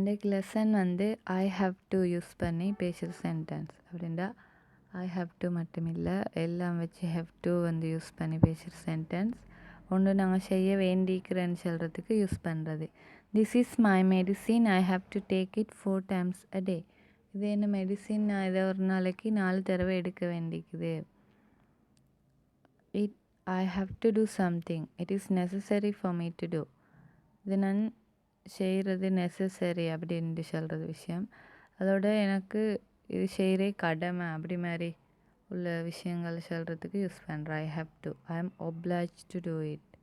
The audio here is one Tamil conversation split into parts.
இன்றைக்கு லெசன் வந்து ஐ ஹாவ் டு யூஸ் பண்ணி பேசுகிற சென்டென்ஸ் அப்படின்டா ஐ ஹாவ் டு மட்டும் இல்லை எல்லாம் வச்சு ஹேவ் டு வந்து யூஸ் பண்ணி பேசுகிற சென்டென்ஸ் ஒன்று நாங்கள் செய்ய வேண்டிக்கிறேன்னு சொல்கிறதுக்கு யூஸ் பண்ணுறது. This is my medicine I have to take it 4 times a day. இது என்ன மெடிசின், நான் இதை ஒரு நாளைக்கு 4 தடவை எடுக்க வேண்டிக்குது. It I have to do something it is necessary for me to do. இது நான் செய்கிறது நெசசரி அப்படின்ட்டு சொல்கிறது விஷயம். அதோட எனக்கு இது செய்கிறே கடமை அப்படி மாதிரி உள்ள விஷயங்கள் சொல்கிறதுக்கு யூஸ் பண்ணுறேன். I have to, I am obliged to do it.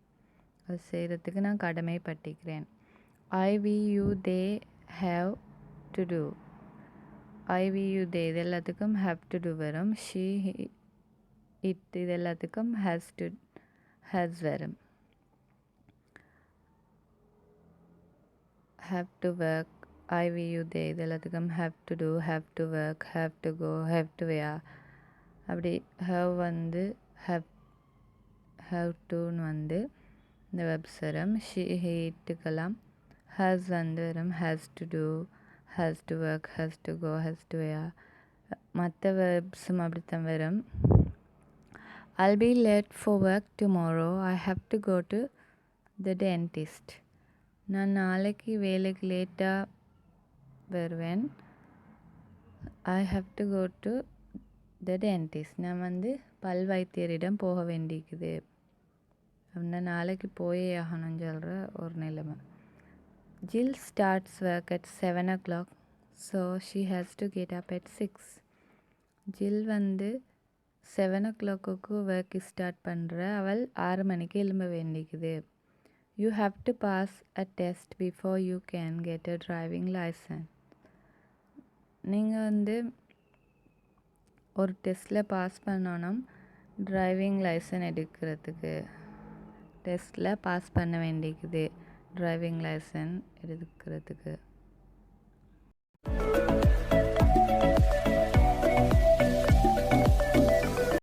அது செய்கிறதுக்கு நான் கடமைப்பட்டிருக்கிறேன். I we you they have to do. I we you they இது எல்லாத்துக்கும் ஹாவ் டு டூ வரும். ஷீ இட் இது எல்லாத்துக்கும் ஹேஸ் வரும். have to work, I we you they இது எல்லாத்துக்கும் have to do, have to work, have to go, have to wear. அப்படி have வந்து have toன்னு வந்து இந்த வெப்ஸ் வரும். she ஹீட்டுக்கெல்லாம் has வந்து வரும். has to do, has to work, has to go, has to wear. மற்ற வெப்ஸும் அப்படித்தான் வரும். I'll be late for work tomorrow, I have to go to the dentist. நான் நாளைக்கு வேலைக்கு லேட்டாக வருவேன். I have to go to the dentist. நான் வந்து பல் வைத்தியரிடம் போக வேண்டிக்குது அப்படின்னா நாளைக்கு போயே ஆகணும்னு சொல்கிற ஒரு நிலைமை. ஜில் starts work at 7 o'clock, so she has to get up at 6. ஜில் வந்து 7 o'clock ஒர்க் ஸ்டார்ட் பண்ணுற, அவள் 6 மணிக்கு எழும்ப வேண்டிக்குது. You have to pass a test before you can get a driving license. நீங்கள் வந்து ஒரு டெஸ்ட்டில் பாஸ் பண்ணணும் டிரைவிங் லைசன் எடுக்கிறதுக்கு. டெஸ்ட்டில் பாஸ் பண்ண வேண்டியது டிரைவிங் லைசன் எடுக்கிறதுக்கு.